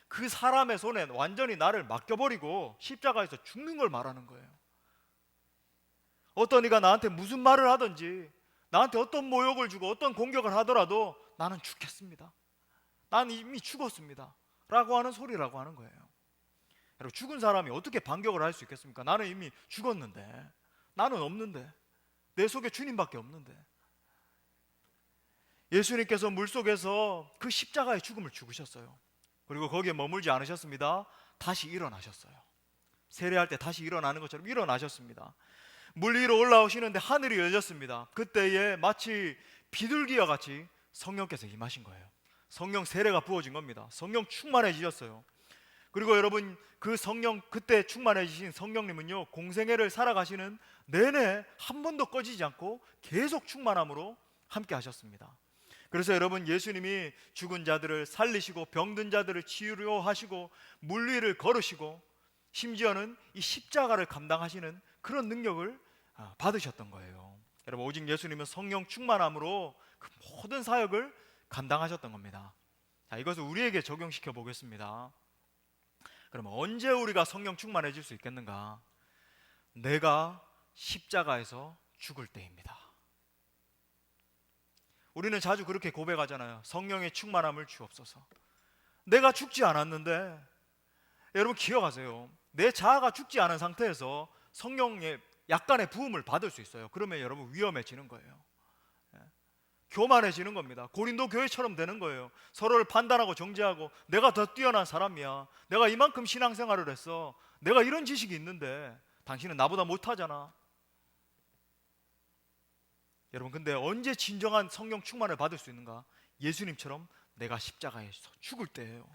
그 사람의 손에 완전히 나를 맡겨버리고 십자가에서 죽는 걸 말하는 거예요. 어떤 이가 나한테 무슨 말을 하든지, 나한테 어떤 모욕을 주고 어떤 공격을 하더라도 나는 죽겠습니다. 난 이미 죽었습니다 라고 하는 소리라고 하는 거예요. 여러분, 죽은 사람이 어떻게 반격을 할 수 있겠습니까? 나는 이미 죽었는데, 나는 없는데, 내 속에 주님밖에 없는데. 예수님께서 물속에서 그 십자가의 죽음을 죽으셨어요. 그리고 거기에 머물지 않으셨습니다. 다시 일어나셨어요. 세례할 때 다시 일어나는 것처럼 일어나셨습니다. 물 위로 올라오시는데 하늘이 열렸습니다. 그때에 마치 비둘기와 같이 성령께서 임하신 거예요. 성령 세례가 부어진 겁니다. 성령 충만해지셨어요. 그리고 여러분, 그 성령, 그때 충만해지신 성령님은요, 공생애를 살아가시는 내내 한 번도 꺼지지 않고 계속 충만함으로 함께 하셨습니다. 그래서 여러분, 예수님이 죽은 자들을 살리시고 병든 자들을 치유하시고 물 위를 걸으시고 심지어는 이 십자가를 감당하시는 그런 능력을 받으셨던 거예요. 여러분, 오직 예수님은 성령 충만함으로 그 모든 사역을 감당하셨던 겁니다. 자, 이것을 우리에게 적용시켜 보겠습니다. 그러면 언제 우리가 성령 충만해질 수 있겠는가? 내가 십자가에서 죽을 때입니다. 우리는 자주 그렇게 고백하잖아요. 성령의 충만함을 주옵소서. 내가 죽지 않았는데, 여러분 기억하세요. 내 자아가 죽지 않은 상태에서 성령의 약간의 부음을 받을 수 있어요. 그러면 여러분 위험해지는 거예요. 교만해지는 겁니다. 고린도 교회처럼 되는 거예요. 서로를 판단하고 정죄하고, 내가 더 뛰어난 사람이야, 내가 이만큼 신앙생활을 했어, 내가 이런 지식이 있는데 당신은 나보다 못하잖아. 여러분, 근데 언제 진정한 성령 충만을 받을 수 있는가? 예수님처럼 내가 십자가에서 죽을 때예요.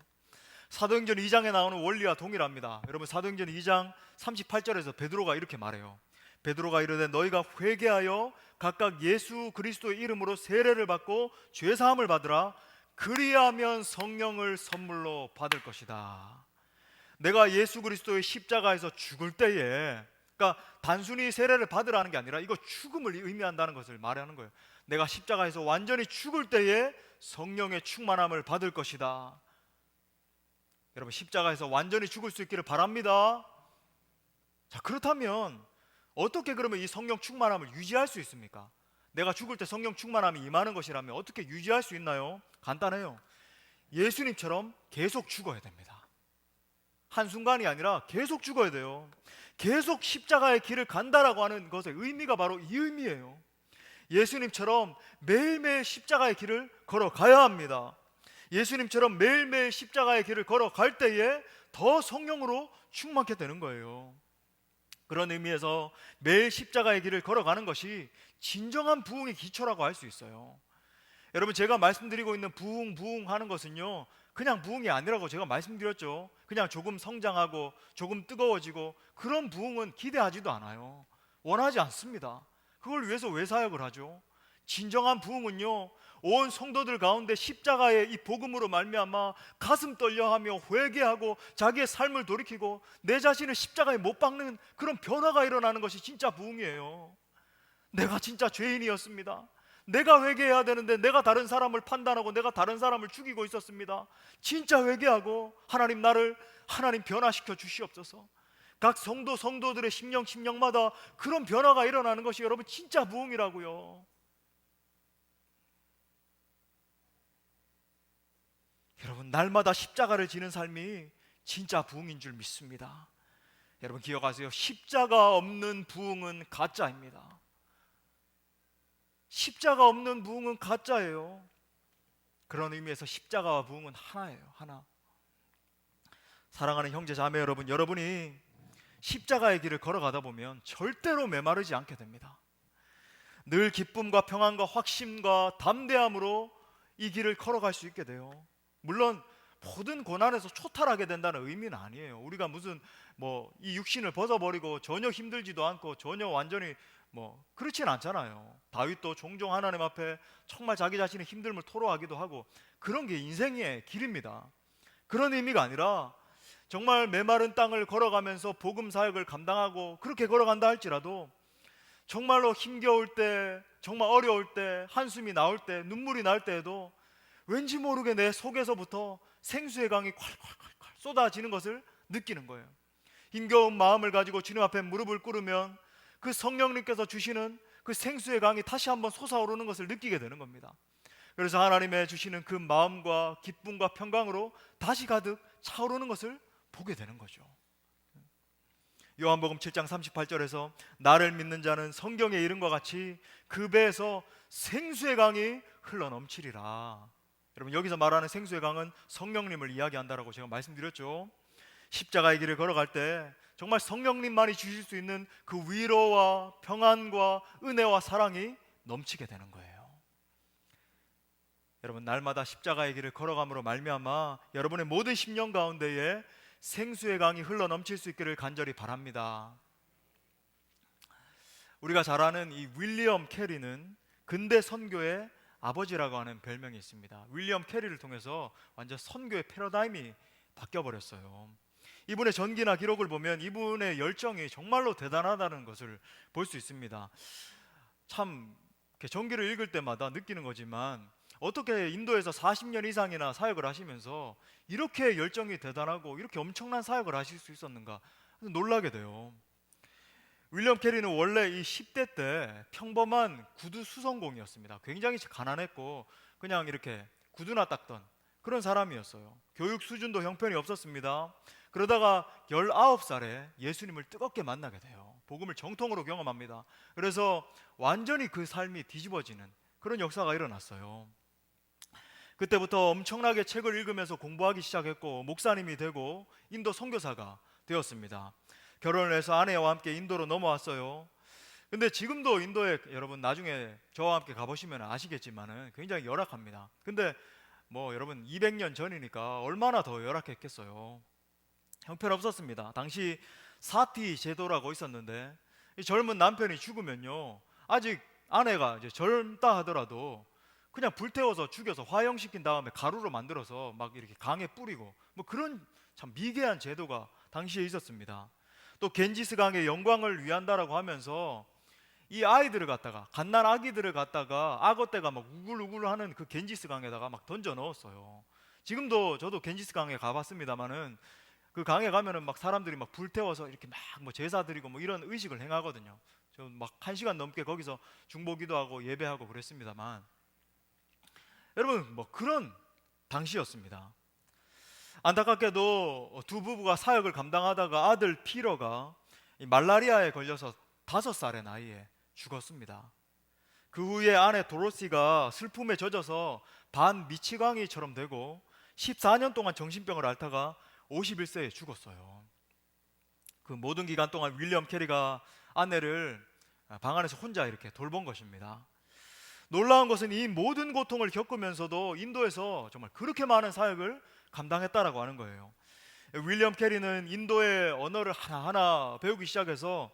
사도행전 2장에 나오는 원리와 동일합니다. 여러분, 사도행전 2장 38절에서 베드로가 이렇게 말해요. 베드로가 이르되 너희가 회개하여 각각 예수 그리스도의 이름으로 세례를 받고 죄사함을 받으라. 그리하면 성령을 선물로 받을 것이다. 내가 예수 그리스도의 십자가에서 죽을 때에, 그러니까 단순히 세례를 받으라는 게 아니라 이거 죽음을 의미한다는 것을 말하는 거예요. 내가 십자가에서 완전히 죽을 때에 성령의 충만함을 받을 것이다. 여러분, 십자가에서 완전히 죽을 수 있기를 바랍니다. 자, 그렇다면 어떻게 그러면 이 성령 충만함을 유지할 수 있습니까? 내가 죽을 때 성령 충만함이 임하는 것이라면 어떻게 유지할 수 있나요? 간단해요. 예수님처럼 계속 죽어야 됩니다. 한순간이 아니라 계속 죽어야 돼요. 계속 십자가의 길을 간다라고 하는 것의 의미가 바로 이 의미예요. 예수님처럼 매일매일 십자가의 길을 걸어가야 합니다. 예수님처럼 매일매일 십자가의 길을 걸어갈 때에 더 성령으로 충만케 되는 거예요. 그런 의미에서 매일 십자가의 길을 걸어가는 것이 진정한 부흥의 기초라고 할 수 있어요. 여러분, 제가 말씀드리고 있는 부흥 하는 것은요, 그냥 부흥이 아니라고 제가 말씀드렸죠. 그냥 조금 성장하고 조금 뜨거워지고 그런 부흥은 기대하지도 않아요. 원하지 않습니다. 그걸 위해서 왜 사역을 하죠? 진정한 부흥은요, 온 성도들 가운데 십자가의 이 복음으로 말미암아 가슴 떨려하며 회개하고 자기의 삶을 돌이키고 내 자신을 십자가에 못 박는 그런 변화가 일어나는 것이 진짜 부흥이에요. 내가 진짜 죄인이었습니다. 내가 회개해야 되는데 내가 다른 사람을 판단하고 내가 다른 사람을 죽이고 있었습니다. 진짜 회개하고 하나님 변화시켜 주시옵소서. 각 성도들의 심령마다 그런 변화가 일어나는 것이 여러분 진짜 부흥이라고요. 여러분, 날마다 십자가를 지는 삶이 진짜 부흥인 줄 믿습니다. 여러분 기억하세요. 십자가 없는 부흥은 가짜입니다. 십자가 없는 부흥은 가짜예요. 그런 의미에서 십자가와 부흥은 하나예요. 하나. 사랑하는 형제 자매 여러분, 여러분이 십자가의 길을 걸어가다 보면 절대로 메마르지 않게 됩니다. 늘 기쁨과 평안과 확신과 담대함으로 이 길을 걸어갈 수 있게 돼요. 물론 모든 고난에서 초탈하게 된다는 의미는 아니에요. 우리가 무슨 이 육신을 벗어버리고 전혀 힘들지도 않고 전혀 완전히 그렇진 않잖아요. 다윗도 종종 하나님 앞에 정말 자기 자신의 힘듦을 토로하기도 하고 그런 게 인생의 길입니다. 그런 의미가 아니라 정말 메마른 땅을 걸어가면서 복음 사역을 감당하고 그렇게 걸어간다 할지라도 정말로 힘겨울 때, 정말 어려울 때, 한숨이 나올 때, 눈물이 날 때에도 왠지 모르게 내 속에서부터 생수의 강이 콸콸콸콸 쏟아지는 것을 느끼는 거예요. 힘겨운 마음을 가지고 주님 앞에 무릎을 꿇으면 그 성령님께서 주시는 그 생수의 강이 다시 한번 솟아오르는 것을 느끼게 되는 겁니다. 그래서 하나님의 주시는 그 마음과 기쁨과 평강으로 다시 가득 차오르는 것을 보게 되는 거죠. 요한복음 7장 38절에서 나를 믿는 자는 성경의 이름과 같이 그 배에서 생수의 강이 흘러넘치리라. 여러분, 여기서 말하는 생수의 강은 성령님을 이야기한다라고 제가 말씀드렸죠. 십자가의 길을 걸어갈 때 정말 성령님만이 주실 수 있는 그 위로와 평안과 은혜와 사랑이 넘치게 되는 거예요. 여러분, 날마다 십자가의 길을 걸어감으로 말미암아 여러분의 모든 심령 가운데에 생수의 강이 흘러넘칠 수 있기를 간절히 바랍니다. 우리가 잘 아는 이 윌리엄 캐리는 근대 선교의 아버지라고 하는 별명이 있습니다. 윌리엄 캐리를 통해서 완전 선교의 패러다임이 바뀌어버렸어요. 이분의 전기나 기록을 보면 이분의 열정이 정말로 대단하다는 것을 볼 수 있습니다. 참 전기를 읽을 때마다 느끼는 거지만 어떻게 인도에서 40년 이상이나 사역을 하시면서 이렇게 열정이 대단하고 이렇게 엄청난 사역을 하실 수 있었는가 놀라게 돼요. 윌리엄 캐리는 원래 이 10대 때 평범한 구두 수선공이었습니다. 굉장히 가난했고 그냥 이렇게 구두나 닦던 그런 사람이었어요. 교육 수준도 형편이 없었습니다. 그러다가 19살에 예수님을 뜨겁게 만나게 돼요. 복음을 정통으로 경험합니다. 그래서 완전히 그 삶이 뒤집어지는 그런 역사가 일어났어요. 그때부터 엄청나게 책을 읽으면서 공부하기 시작했고 목사님이 되고 인도 선교사가 되었습니다. 결혼을 해서 아내와 함께 인도로 넘어왔어요. 근데 지금도 인도에 여러분 나중에 저와 함께 가보시면 아시겠지만은 굉장히 열악합니다. 근데 뭐 여러분 200년 전이니까 얼마나 더 열악했겠어요. 형편없었습니다. 당시 사티 제도라고 있었는데 이 젊은 남편이 죽으면요, 아직 아내가 이제 젊다 하더라도 그냥 불태워서 죽여서 화형시킨 다음에 가루로 만들어서 막 이렇게 강에 뿌리고 뭐 그런 참 미개한 제도가 당시에 있었습니다. 또 겐지스 강의 영광을 위한다라고 하면서 이 아이들을 갖다가 갓난 아기들을 갖다가 악어떼가 막 우글우글하는 그 겐지스 강에다가 막 던져 넣었어요. 지금도 저도 겐지스 강에 가봤습니다만은 그 강에 가면은 막 사람들이 막 불태워서 이렇게 막 뭐 제사 드리고 뭐 이런 의식을 행하거든요. 저 막 1시간 넘게 거기서 중보기도 하고 예배하고 그랬습니다만 여러분 뭐 그런 당시였습니다. 안타깝게도 두 부부가 사역을 감당하다가 아들 피러가 말라리아에 걸려서 5살의 나이에 죽었습니다. 그 후에 아내 도로시가 슬픔에 젖어서 반 미치광이처럼 되고 14년 동안 정신병을 앓다가 51세에 죽었어요. 그 모든 기간 동안 윌리엄 캐리가 아내를 방 안에서 혼자 이렇게 돌본 것입니다. 놀라운 것은 이 모든 고통을 겪으면서도 인도에서 정말 그렇게 많은 사역을 감당했다라고 하는 거예요. 윌리엄 캐리는 인도의 언어를 하나하나 배우기 시작해서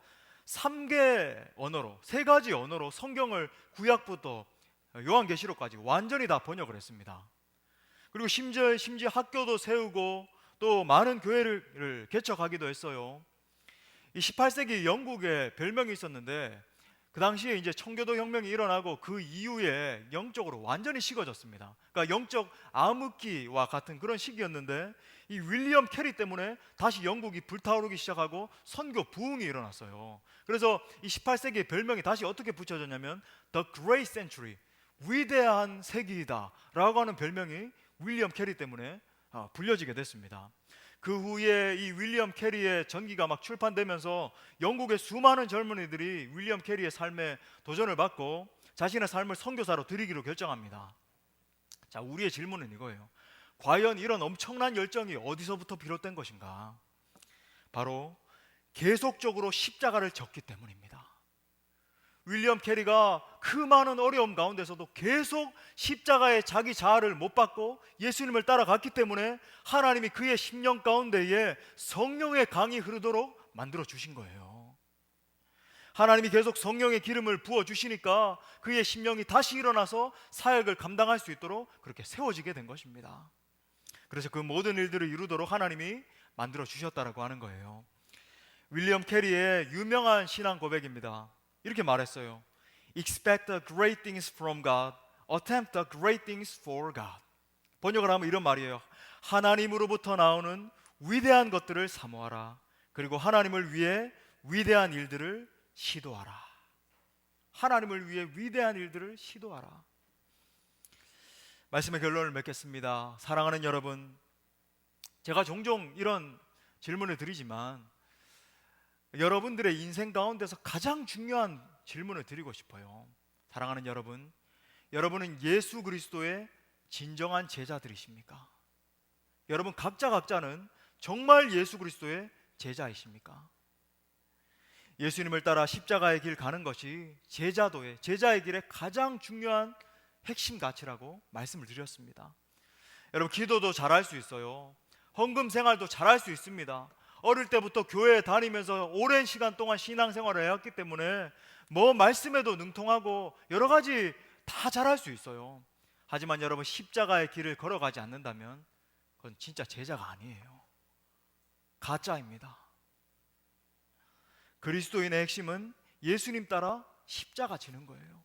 3개 언어로, 3가지 언어로 성경을 구약부터 요한계시록까지 완전히 다 번역을 했습니다. 그리고 심지어 학교도 세우고 또 많은 교회를 개척하기도 했어요. 이 18세기 영국에 별명이 있었는데 그 당시에 이제 청교도 혁명이 일어나고 그 이후에 영적으로 완전히 식어졌습니다. 그러니까 영적 암흑기와 같은 그런 시기였는데 이 윌리엄 캐리 때문에 다시 영국이 불타오르기 시작하고 선교 부흥이 일어났어요. 그래서 이 18세기의 별명이 다시 어떻게 붙여졌냐면 The Great Century, 위대한 세기이다 라고 하는 별명이 윌리엄 캐리 때문에 불려지게 됐습니다. 그 후에 이 윌리엄 캐리의 전기가 막 출판되면서 영국의 수많은 젊은이들이 윌리엄 캐리의 삶에 도전을 받고 자신의 삶을 선교사로 드리기로 결정합니다. 자, 우리의 질문은 이거예요. 과연 이런 엄청난 열정이 어디서부터 비롯된 것인가? 바로 계속적으로 십자가를 졌기 때문입니다. 윌리엄 캐리가 그 많은 어려움 가운데서도 계속 십자가에 자기 자아를 못 받고 예수님을 따라갔기 때문에 하나님이 그의 심령 가운데에 성령의 강이 흐르도록 만들어 주신 거예요. 하나님이 계속 성령의 기름을 부어 주시니까 그의 심령이 다시 일어나서 사역을 감당할 수 있도록 그렇게 세워지게 된 것입니다. 그래서 그 모든 일들을 이루도록 하나님이 만들어 주셨다라고 하는 거예요. 윌리엄 캐리의 유명한 신앙 고백입니다. 이렇게 말했어요. Expect the great things from God, attempt the great things for God. 번역을 하면 이런 말이에요. 하나님으로부터 나오는 위대한 것들을 사모하라. 그리고 하나님을 위해 위대한 일들을 시도하라. 하나님을 위해 위대한 일들을 시도하라. 말씀의 결론을 맺겠습니다. 사랑하는 여러분, 제가 종종 이런 질문을 드리지만 여러분들의 인생 가운데서 가장 중요한 질문을 드리고 싶어요. 사랑하는 여러분, 여러분은 예수 그리스도의 진정한 제자들이십니까? 여러분 각자는 정말 예수 그리스도의 제자이십니까? 예수님을 따라 십자가의 길 가는 것이 제자의 길의 가장 중요한 핵심 가치라고 말씀을 드렸습니다. 여러분, 기도도 잘할 수 있어요. 헌금 생활도 잘할 수 있습니다. 어릴 때부터 교회에 다니면서 오랜 시간 동안 신앙생활을 해왔기 때문에 말씀에도 능통하고 여러 가지 다 잘할 수 있어요. 하지만 여러분, 십자가의 길을 걸어가지 않는다면 그건 진짜 제자가 아니에요. 가짜입니다. 그리스도인의 핵심은 예수님 따라 십자가 지는 거예요.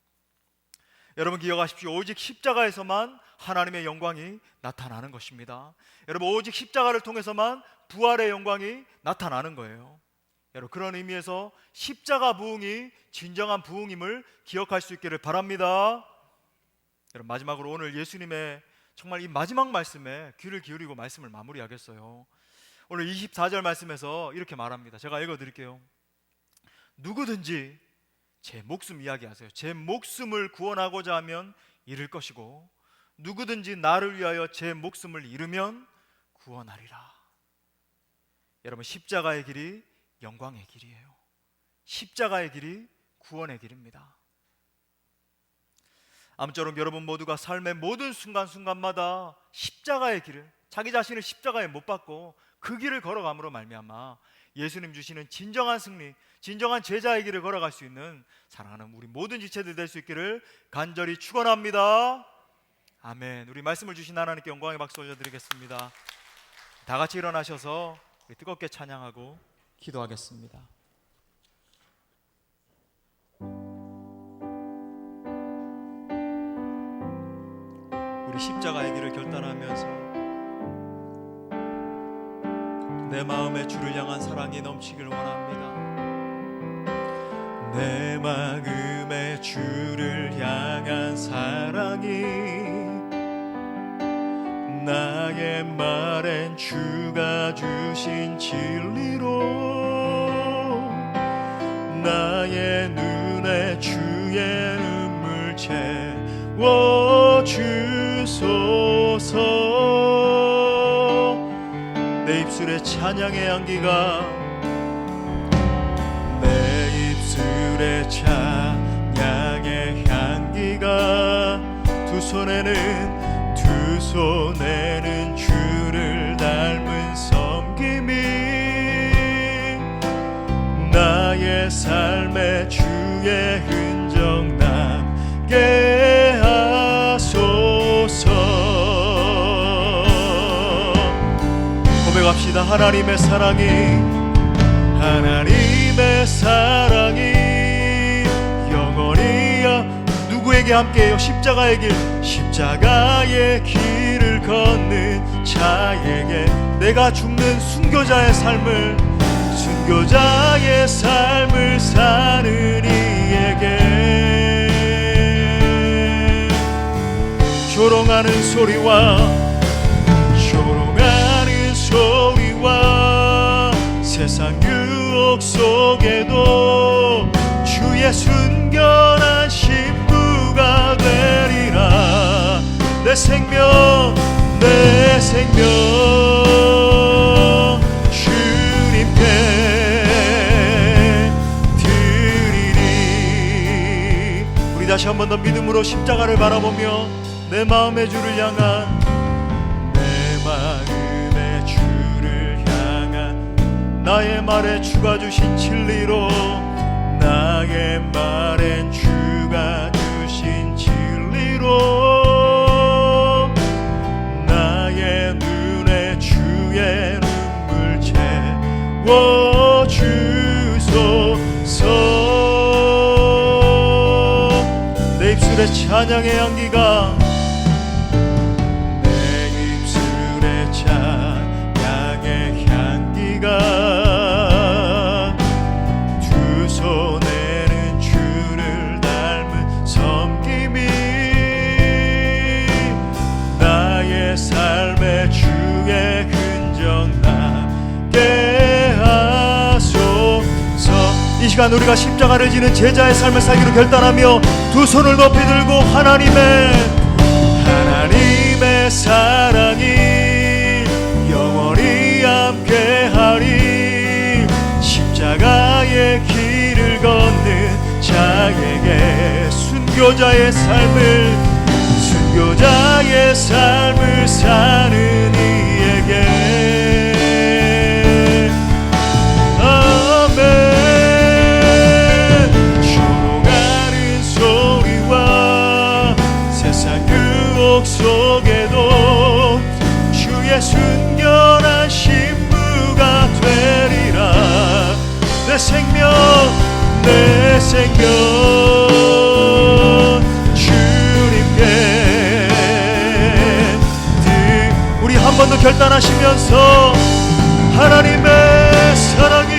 여러분 기억하십시오. 오직 십자가에서만 하나님의 영광이 나타나는 것입니다. 여러분, 오직 십자가를 통해서만 부활의 영광이 나타나는 거예요. 여러분, 그런 의미에서 십자가 부흥이 진정한 부흥임을 기억할 수 있기를 바랍니다. 여러분, 마지막으로 오늘 예수님의 정말 이 마지막 말씀에 귀를 기울이고 말씀을 마무리하겠어요. 오늘 24절 말씀에서 이렇게 말합니다. 제가 읽어드릴게요. 누구든지 제 목숨 이야기하세요. 제 목숨을 구원하고자 하면 잃을 것이고 누구든지 나를 위하여 제 목숨을 잃으면 구원하리라. 여러분, 십자가의 길이 영광의 길이에요. 십자가의 길이 구원의 길입니다. 아무쪼록 여러분 모두가 삶의 모든 순간순간마다 십자가의 길을, 자기 자신을 십자가에 못 박고 그 길을 걸어감으로 말미암아 예수님 주시는 진정한 승리, 진정한 제자의 길을 걸어갈 수 있는 사랑하는 우리 모든 지체들 될 수 있기를 간절히 축원합니다. 아멘. 우리 말씀을 주신 하나님께 영광의 박수 올려드리겠습니다. 다 같이 일어나셔서 뜨겁게 찬양하고 기도하겠습니다. 우리 십자가의 길을 결단하면서 내 마음에 주를 향한 사랑이 넘치길 원합니다. 내 마음에 주를 향한 사랑이 나의 말엔 주가 주신 진리로 나의 눈에 주의 눈물 채워주소서. 내 입술에 찬양의 향기가 내 입술에 찬양의 향기가 두 손에는 주를 닮은 섬김이 나의 삶에 주의 흔적 남게 하소서. 고백합시다. 하나님의 사랑이 영원히야. 누구에게 함께해요? 십자가의 길을 걷는 자에게, 내가 죽는 순교자의 삶을 사는 이에게 조롱하는 소리와 세상 유혹 속에도 주의 순결한 신부가 되리라. 내 생명 주님께 드리리. 우리 다시 한 번 더 믿음으로 십자가를 바라보며 내 마음의 주를 향한 나의 말에 주가 주신 진리로 나의 말엔 주가 주신 진리로 나의 눈에 주의 눈물 채워주소서. 내 입술에 찬양의 향기가 두 손에 시간 우리가 십자가를 지는 제자의 삶을 살기로 결단하며 두 손을 높이 들고 하나님의 사랑이 영원히 함께하리. 십자가의 길을 걷는 자에게 순교자의 삶을 사는 이에게 아멘. 조롱하는 소리와 세상 유혹 속에도 주의 순결한 신부가 되리라. 내 생명 주님께 우리 한 번 더 결단하시면서 하나님의 사랑이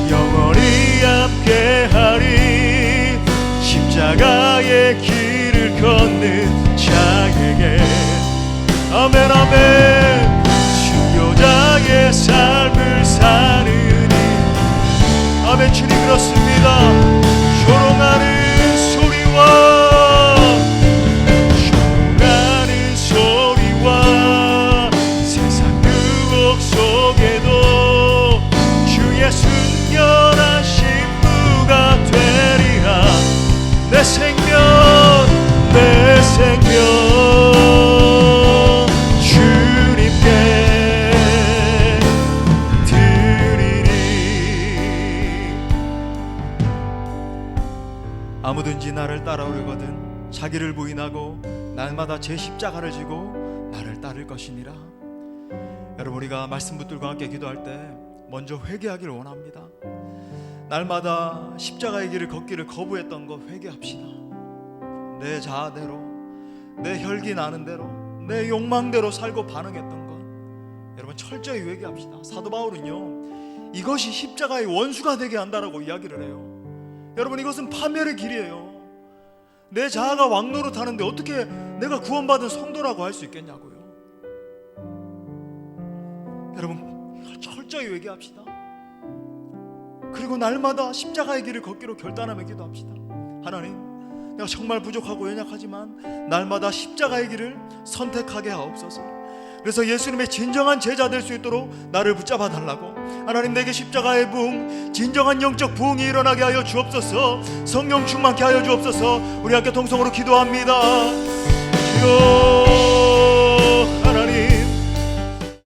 영원히 함께하리. 십자가의 길을 걷는 자에게 아멘 아멘. 순교자의 삶을 사느니 아멘. 주님 그렇습니다. 조롱하는 소리와 세상 유혹 속에도 주의 순결한 신부가 되리라. 내 생명 주님께 드리리. 아무든지 나를 따라오려거든 자기를 부인하고 날마다 제 십자가를 지고 나를 따를 것이니라. 여러분, 우리가 말씀 붙들과 함께 기도할 때 먼저 회개하기를 원합니다. 날마다 십자가의 길을 걷기를 거부했던 것 회개합시다. 내 자아대로, 내 혈기 나는 대로, 내 욕망대로 살고 반응했던 것 여러분 철저히 회개합시다. 사도 바울은요 이것이 십자가의 원수가 되게 한다라고 이야기를 해요. 여러분, 이것은 파멸의 길이에요. 내 자아가 왕노릇하는데 어떻게 내가 구원받은 성도라고 할 수 있겠냐고요. 여러분, 철저히 회개합시다. 그리고 날마다 십자가의 길을 걷기로 결단하며 기도합시다. 하나님, 내가 정말 부족하고 연약하지만 날마다 십자가의 길을 선택하게 하옵소서. 그래서 예수님의 진정한 제자 될 수 있도록 나를 붙잡아 달라고. 하나님, 내게 십자가의 부흥, 진정한 영적 부흥이 일어나게 하여 주옵소서. 성령 충만케 하여 주옵소서. 우리 함께 동성으로 기도합니다.